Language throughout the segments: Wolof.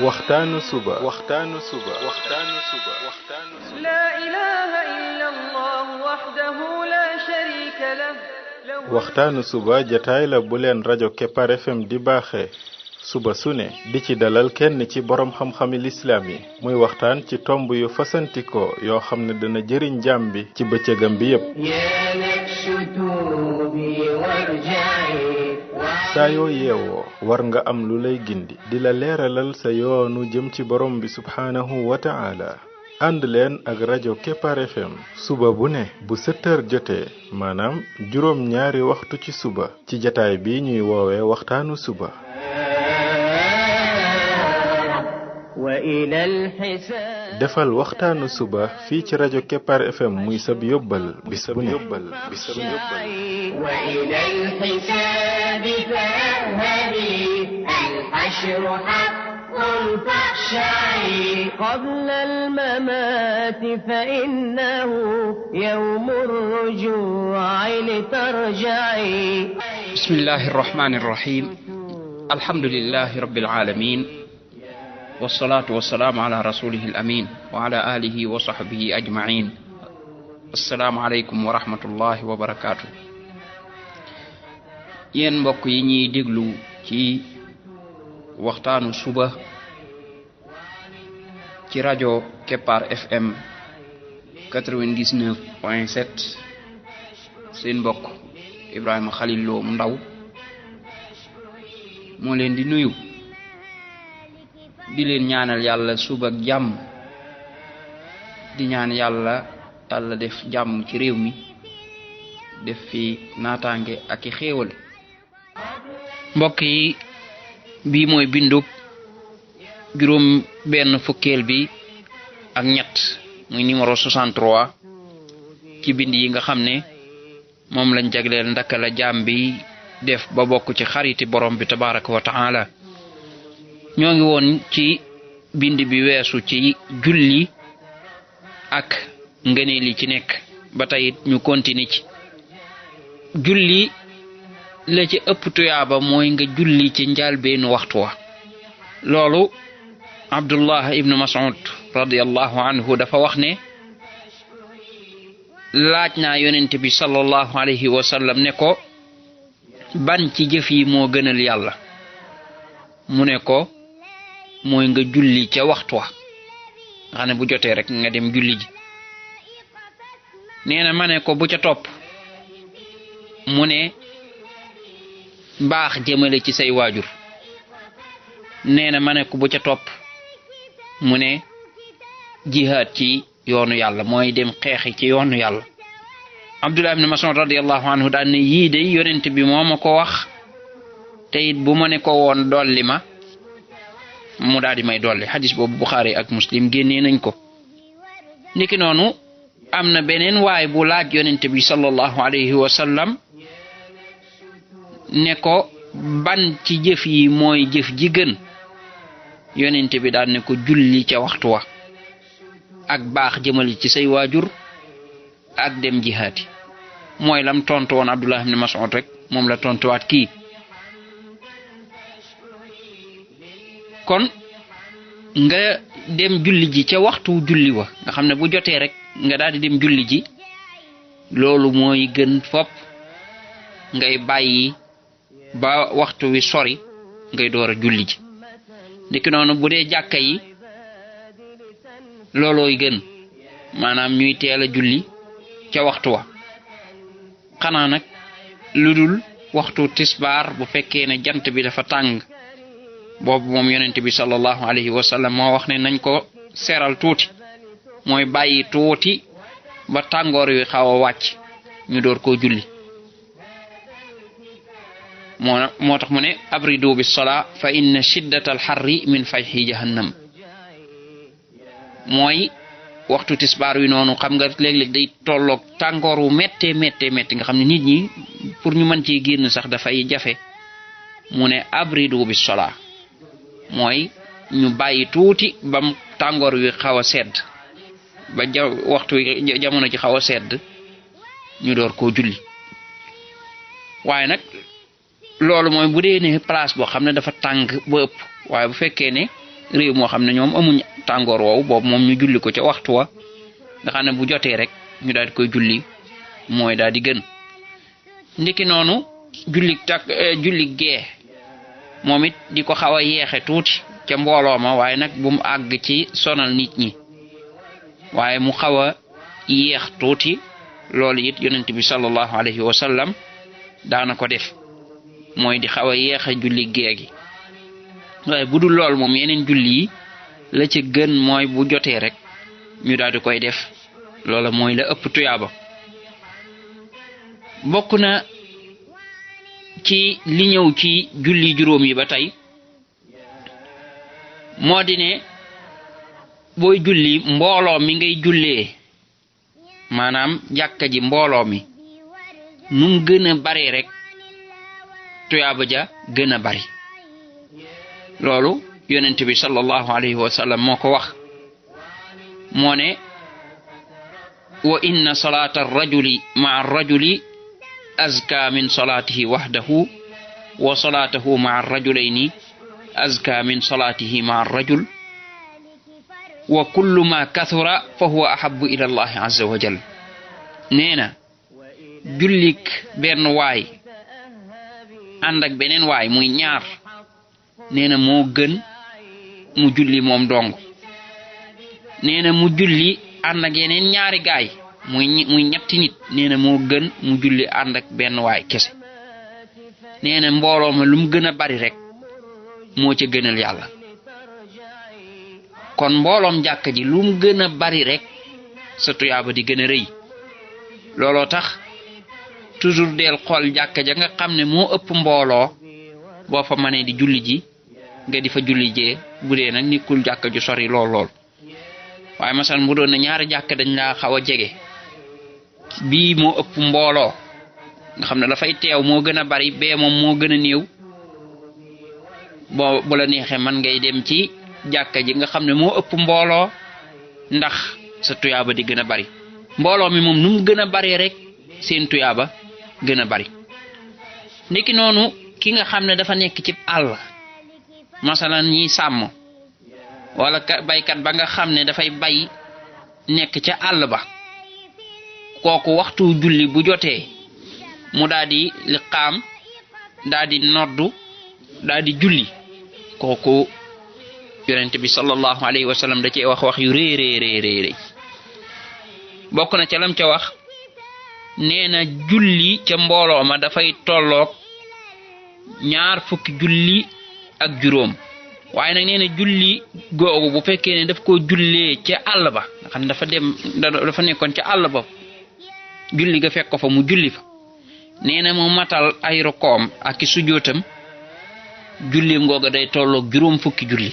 waxtaanu suba لا إله إلا الله وحده لا شريك له waxtaanu suba jataay la bu leen rajo Kepar FM di baaxee suba su ne di ci dalal kenn ci borom xam-xami lislaam yi muy waxtaan ci tomb yu fasantikoo yoo xam ne dana jëriñ jaam bi ci bëccëgam bi yépp saa yoo yeewoo war nga am lu lay gindi di la leeralal sa yoonu jëm ci borom bi subhaanahu wa ta'ala ànd leen ak rajo Kepar FM suba bu ne bu 7h jotee maanaam juróom ñaari waxtu ci suba ci jataay bi ñuy woowee waxtaanu suba defal waxtaanu suba fii ci rajo Kepar FM muy sab yóbbal bis bu ne قبل الممات فإنه يوم الرجوع لترجعي بسم الله الرحمن الرحيم الحمد لله رب العالمين والصلاة والسلام على رسوله الأمين وعلى آله وصحبه أجمعين السلام عليكم ورحمة الله وبركاته yéen mbokk yi ñuy déglu ci waxtaanu suba ci rajo Kepar FM 99.7 seen mbokk Ibrahima Khalil Lo mu ndaw moo leen di nuyu di leen ñaanal yàlla suba ak jàmm di ñaan yàlla def jàmm ci réew mi def fi naataange ak i xéewal mbokk yi bii mooy bindub juróom benn fukkeel bi ak ñett muy numéro 63 ci bind yi nga xam ne moom lañ jagleel ndaka la jaam bi def ba bokk ci xariti borom bi tabaraka wa taala ñoo ngi woon ci bind bi weesu ci julli ak ngëneel yi ci nekk ba tey ñu continuer ci julli la ci ëpp tuyaaba mooy nga julli ci njaalbeenu waxtu wa loolu Abdullah ibn Mas'ud radiyallahu anhu dafa wax ne laaj naa yonent bi sallallahu alayhi wa sallam ne ko ban ci jëf yi moo gënal yàlla mu ne ko mooy nga julli ca waxtu wa nga xam ne bu jotee rek nga dem julli ji nee na ma ne ko bu ca topp mu ne baax jëmale ci say waajur nee na ma ne ko bu ca topp mu ne jihaad ci yoonu yàlla mooy dem xeexi ci yoonu yàlla Abdullah ibn Mas'ud radiyallahu anhu daan ne yii de yonent bi moo ma ko wax te it bu ma ne ko woon dolli ma mu daal di may dolli xadis boobu Bukhari ak Muslim génnee nañ ko niki noonu am na beneen waay bu laaj yonent bi sallallahu alayhi wa sallam ne ko ban ci jëf yi mooy jëf ji gën yonent bi daan ne ko julli ca waxtu wa ak baax jëmali ci say waajur ak dem jihaati mooy lam tontu woon Abdullah ibn Mas'ud rek moom la tontuwaat kii kon nga dem julli ji ca waxtu julli wa nga xam ne bu jotee rek nga daal di dem julli ji loolu mooy gën fopp ngay bàyyi ba waxtu wi sori ngay door a julli ji ndiki noonu bu dee jàkka yi loolooy gën maanaam ñuy teel a julli ca waxtu wa xanaa nag lu dul waxtu tisbaar bu fekkee ne jant bi dafa tàng boobu moom yonent bi sallallahu alayhi wa sallam moo wax ne nañ ko seral tuuti mooy bàyyi tuuti ba tàngoor wi xaw a wàcc ñu door koo julli moo tax mu ne abridu bis salaa fa inna shiddatal harri min fayhi jahannam mooy waxtu tisbaar wi noonu xam nga léeg-léeg day tolloog tàngoor wu méttee nga xam ne nit ñi pour ñu mën cee génn sax dafay jafe mu ne abridu bis salaa mooy ñu bàyyi tuuti bam tàngoor wi xaw a sedd ba waxtu jamono ci xaw a sedd ñu door koo julli waaye nag loolu mooy bu dee ne place boo xam ne dafa tàng ba ëpp waaye bu fekkee ne réew moo xam ne ñoom amuñ tàngoor woowu boobu moom ñu julli ko ca waxtu wa nga xam ne bu jotee rek ñu daal di koy julli mooy daal di gën. ndiki noonu julli gee moom it di ko xaw a yeexe tuuti ca mbooloo ma waaye nag bu mu àgg ci sonal nit ñi waaye mu xaw a yeex tuuti loolu it yonent bi sallallahu alayhi wa sallam daana ko def mooy di xaw a yeexe julli gee gi waaye bu dul lool moom yeneen julli yi la ci gën mooy bu jotee rek ñu daal di koy def loola mooy la ëpp tuyaaba. bokk na ci li ñëw ci julli juróom yi ba tey moo di ne booy julli mbooloo mi ngay jullee maanaam jàkka ji mbooloo mi nu gën a bare rek tuyaaba ja gën a bari loolu yonent bi sallallahu alayhi wa sallam moo ko wax moo ne wa inna salata ar-rajuli ma'a ar-rajuli azka min salatihi wahdahu wa salatahu ma'a ar-rajulayni azka min salatihi ma'a ar-rajul wa kullu ma kathura fa huwa ahabbu ila Allah azza wa jal neena jullik benn waay ànd ak beneen waay muy ñaar neena moo gën mu julli moom dong neena mu julli ànd ak yeneen ñaari gaay muy ñetti nit neena moo gën mu julli ànd ak benn waay kese neena mbooloo ma lu mu gën a bari rek moo ca gënal yàlla kon mbooloom jàkka ji lu mu gën a bari rek sa tuyaaba di gën a rëy looloo tax toujours del xool jàkka ja nga xam ne moo ëpp mbooloo boo fa mënee di julli ji nga di fa julli jee bu dee nag nekkul jàkka ju sori lool waaye masal bu doon na ñaari jàkka dañ laa xaw a jege bii moo ëpp mbooloo nga xam ne dafay teew moo gën a bari bee moom moo gën a néew bu la neexee man ngay dem ci jàkka ji nga xam ne moo ëpp mbooloo ndax sa tuyaaba di gën a bari mbooloo mi moom nu mu gën a bari rek seen tuyaaba gën a bari niki noonu ki nga xam ne dafa nekk ci àll masalan ñi sàmm wala baykat ba nga xam ne dafay bay nekk ca àll ba kooku waxtu julli bu jotee mu daal di liqaam daal di noddu daal di julli kooku yonent bi sallallahu alayhi wa sallam da cee wax yu rëy bokk na ca lam ca wax nee na julli ca mbooloo ma dafay tolloog 20 julli ak juróom waaye nag nee na julli googu bu fekkee ne daf koo jullee ca àll ba nga xam ne dafa nekkoon ca àll ba julli ga fekk ko fa mu julli fa nee na mu matal ay rokoom ak i sujootam jullim googa day tolloog 20 julli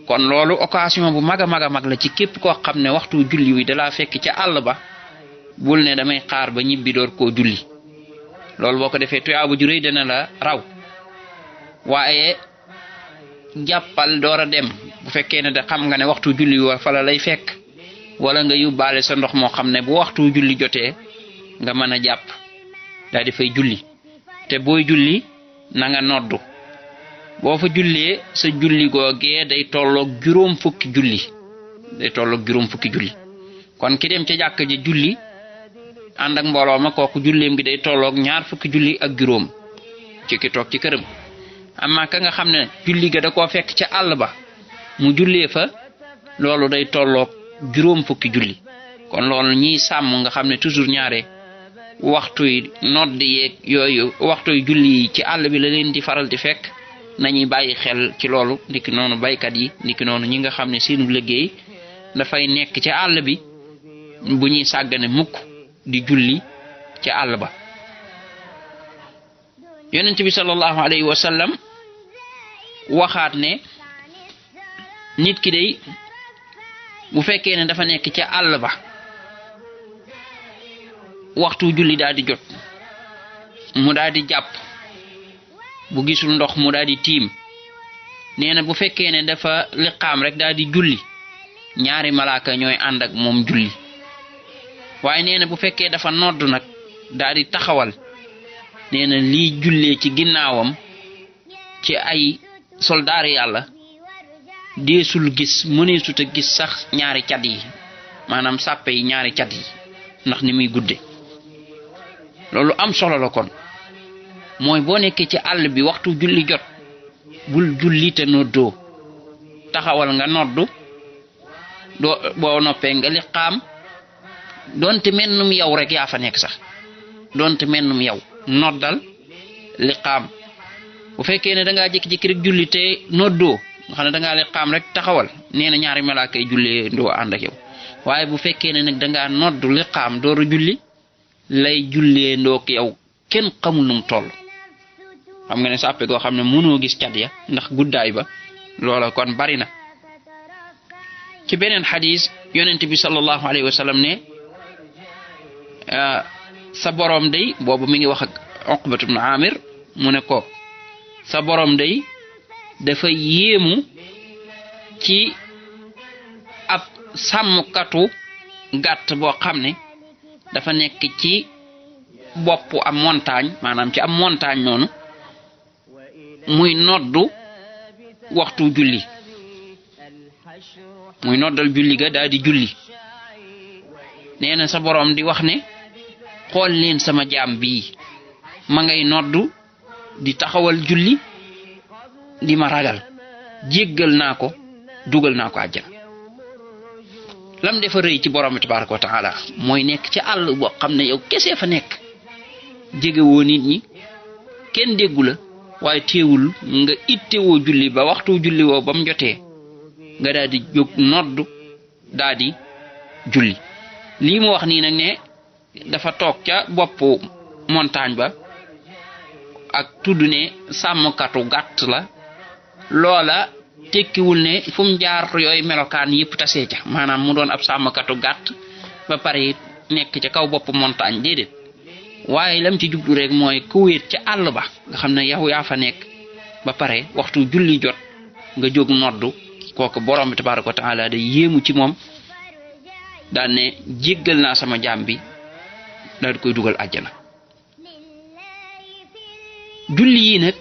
kon loolu occasion bu mag a mag la ci képp koo xam ne waxtu julli wi dalaa fekk ca àll ba bul ne damay xaar ba ñibbi door koo julli loolu boo ko defee tuyaabu ju rëy dana la raw waaye jàppal door a dem bu fekkee ne da xam nga ne waxtu julli wa fa la lay fekk wala nga yóbbaale sa ndox moo xam ne bu waxtu julli jotee nga mën a jàpp daal di fay julli te booy julli na nga noddu boo fa jullee sa julli googee day tolloog 20 julli kon ki dem ca jàkk ji julli ànd ak mbooloo ma kooku julleem gi day tolloog 20 julli ak juróom ci ki toog ci këram amma ka nga xam ne julli ga da koo fekk ca àll ba mu jullee fa loolu day tolloog 20 julli kon loolu ñiy sàmm nga xam ne toujours ñaare waxtu yi nodd yeeg yooyu waxtu yi julli yi ci àll bi la leen di faral di fekk nañuy bàyyi xel ci loolu niki noonu baykat yi niki noonu ñi nga xam ne seenu liggéey dafay nekk ci àll bi bu ñuy sàggane mukk di julli ci àll ba yonent bi sallallahu alayhi wa sallam waxaat ne nit ki day bu fekkee ne dafa nekk ci àll ba waxtu julli daal di jot mu daal di jàpp bu gisul ndox mu daal di tiim nee na bu fekkee ne dafa liqaam rek daal di julli ñaari malaaka ñooy ànd ak moom julli waaye nee na bu fekkee dafa nodd nag daal di taxawal nee na lii jullee ci ginnaawam ci ay soldaar yàlla deesul gis mëneesut a gis sax ñaari cat yi maanaam sàppe yi ñaari cat yi ndax ni muy gudde loolu am solo la kon mooy boo nekkee ci àll bi waxtu julli jot bul julli te noddoo taxawal nga noddu doo boo noppee nga liqaam donte mennum yow rek yaa fa nekk sax donte mennum yow noddal liqaam bu fekkee ne da ngaa jékki-jékki rek julli te noddoo nga xam ne da ngaa liqaam rek taxawal nee na ñaari malaaka yi jullee ndoo ànd ak yow waaye bu fekkee ne nag da ngaa noddu liqaam dooru julli lay jullee ndook yow kenn xamul num toll xam nga ne sàppe goo xam ne mënoo gis cat ya ndax guddaay ba loola kon bari na ci beneen xadis yonent bi sallallahu alayhi wa sallam ne sa borom day boobu mi ngi wax ak Uqbatu ibn Amir mu ne ko sa borom day dafa yéemu ci ab sàmmkatu gàtt boo xam ne dafa nekk ci bopp am montagne maanaam ci am montagne noonu muy noddu waxtu julli muy noddal julli ga daal di julli nee na sa borom di wax ne xool leen sama jaam bii ma ngay noddu di taxawal julli di ma ragal jéggal naa ko dugal naa ko àjjana lam defa rëy ci borom tabaraka wa taala mooy nekk ci àll boo xam ne yow kese fa nekk jegewoo nit ñi kenn déggu la waaye teewul nga ittewoo julli ba waxtu julli woo ba mu jotee nga daal di jóg noddu daal di julli lii mu wax nii nag ne dafa toog ca boppu montagne ba ak tudd ne sàmmkatu gàtt la loola tekkiwul ne fu mu jaar yooyu melokaan yëpp tasee ca maanaam mu doon ab sàmmkatu gàtt ba pare nekk ca kaw boppu montagne déedéet waaye lam ci jublu rek mooy ku wéet ca àll ba nga xam ne yow yaa fa nekk ba pare waxtu julli jot nga jóg noddu kooku borom bi tabaraka wa taala day yéemu ci moom daan ne jéggal naa sama jaam bi daal di koy dugal àjjana julli yi nag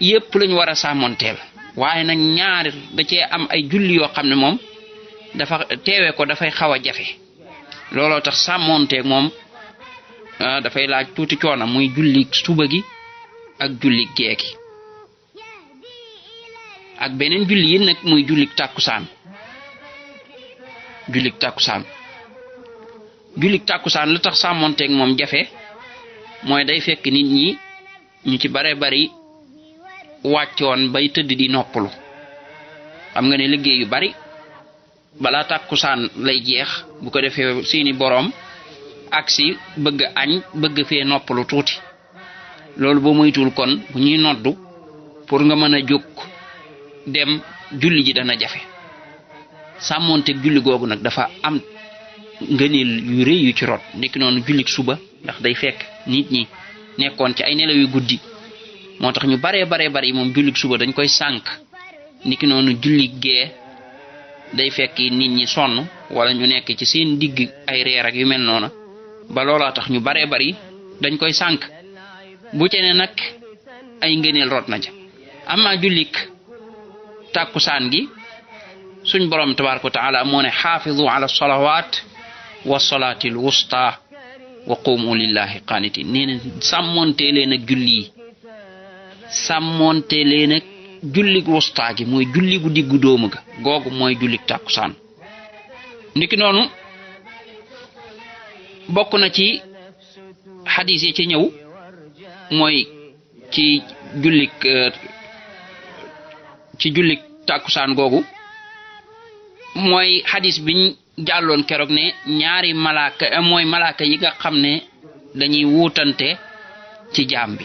yépp lañu war a sàmmonteel waaye nag ñaari da cee am ay julli yoo xam ne moom dafa teewe ko dafay xaw a jafe looloo tax sàmmonteeg moom dafay laaj tuuti coono muy julli suba gi ak julli gee gi ak beneen julli yi nag muy jullik tàkkusaan la tax sàmmonteeg moom jafe mooy day fekk nit ñi ñu ci bare bari wàccoon bay tëdd di noppalu xam nga ne liggéey yu bari balaa tàkkusaan lay jeex bu ko defee seeni boroom aksi bëgg añ bëgg fee noppalu tuuti loolu boo moytuwul kon bu ñuy noddu pour nga mën a jóg dem julli ji dana jafe sàmmonteeg julli googu nag dafa am ngëneel yu rëy yu ci rot nekki noonu jullik suba ndax day fekk nit ñi nekkoon ci ay nelaw yu guddi moo tax ñu baree bari moom jullik suba dañ koy sànk niki noonu jullik gee day fekk nit ñi sonn wala ñu nekk ci seen digg ay reer ak yu mel noona ba loolaa tax ñu baree bari dañ koy sànk bu ci ne nag ay ngëneel rot na ca amma jullik tàkkusaan gi suñ borom tabaraka wa taala moo ne xaafizu ala salawat wa salaatil wusta wa qumu lillahi qanitin nee na sàmmonte leen ak julli yi sàmmonte leen ak jullig wusta gi mooy julli gu diggu doomu ga googu mooy jullig tàkkusaan niki noonu bokk na ci xadis yi ci ñëw mooy ci jullig tàkkusaan googu mooy xadis biñ jàlloon keroog ne ñaari malaaka mooy malaaka yi nga xam ne dañuy wuutante ci jaam bi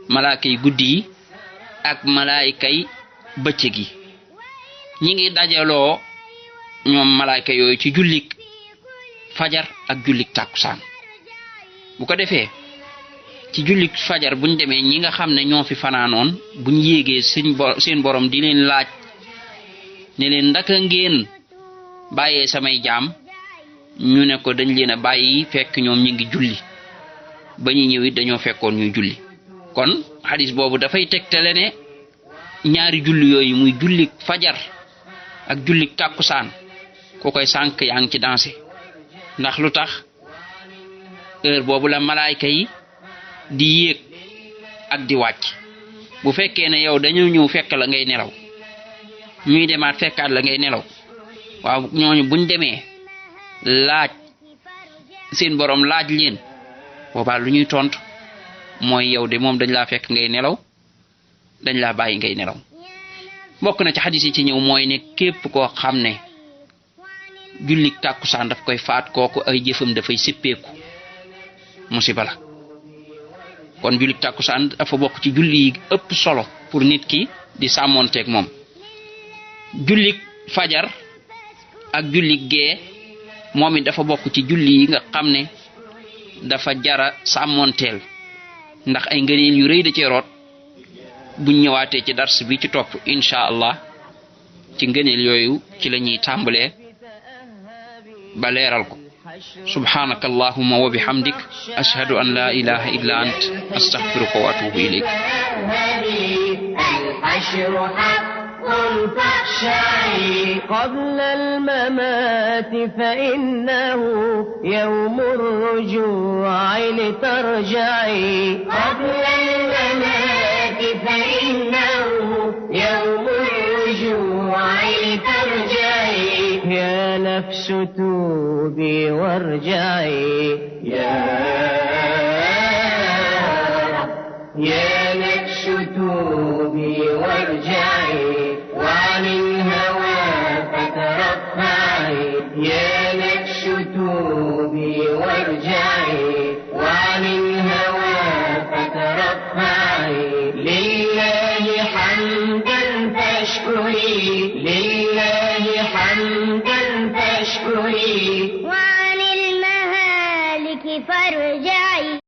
malaaka yi guddi yi ak malaayika yi bëccëg yi ñi ngi dajaloo ñoom malaayika yooyu ci jullik fajar ak jullik tàkkusaan bu ko defee ci jullik fajar buñ demee ñi nga xam ne ñoo fi fanaanoon buñ yéegee seen borom di leen laaj ne leen ndaka ngeen bàyyee samay jaam ñu ne ko dañ leen a bàyyi fekk ñoom ñi ngi julli ba ñu ñëwit dañoo fekkoon ñuy julli kon xadis boobu dafay tegtale ne ñaari julli yooyu muy julli fajar ak julli tàkkusaan ko koy sànk yaa ngi ci dansé ndax lu tax heure boobu la malaayka yi di yéeg ak di wàcc bu fekkee ne yow dañoo ñëw fekk la ngay nelaw ñuy demaat fekkaat la ngay nelaw waaw ñooñu buñ demee laaj seen borom laaj leen boobaa lu ñuy tontu mooy yow de moom dañ laa fekk ngay nelaw dañ laa bàyyi ngay nelaw bokk na ci xadis yi ci ñëw mooy ne képp koo xam ne jullik tàkkusaan daf koy faat kooku ay jëfam dafay sippeeku musiba la kon jullik tàkkusaan dafa bokk ci julli yi ëpp solo pour nit ki di sàmmonteeg moom jullik fajar ak jullik gee moom it dafa bokk ci julli yi nga xam ne dafa jara sàmmonteel ndax ay ngëneel yu rëy da cee root buñ ñëwaatee ci dars bi ci topp insha allah ci ngëneel yooyu ci la ñuy tàmbalee ba leeral ko subhanaka allahumma wa bihamdik ashhadu an la ilaha illa ant astaghfiruka wa atubu ilayk قبل الممات فإنه يوم الرجوع لترجعي قبل الممات فإنه يوم الرجوع لترجعي يا نفس توبي وارجعي يا نفس توبي وارجعي وعن الهوى فترفعي يا نفس توبي وارجعي وعن الهوى فترفعي لله حمدا فاشكري لله حمدا فاشكري وعن المهالك فارجعي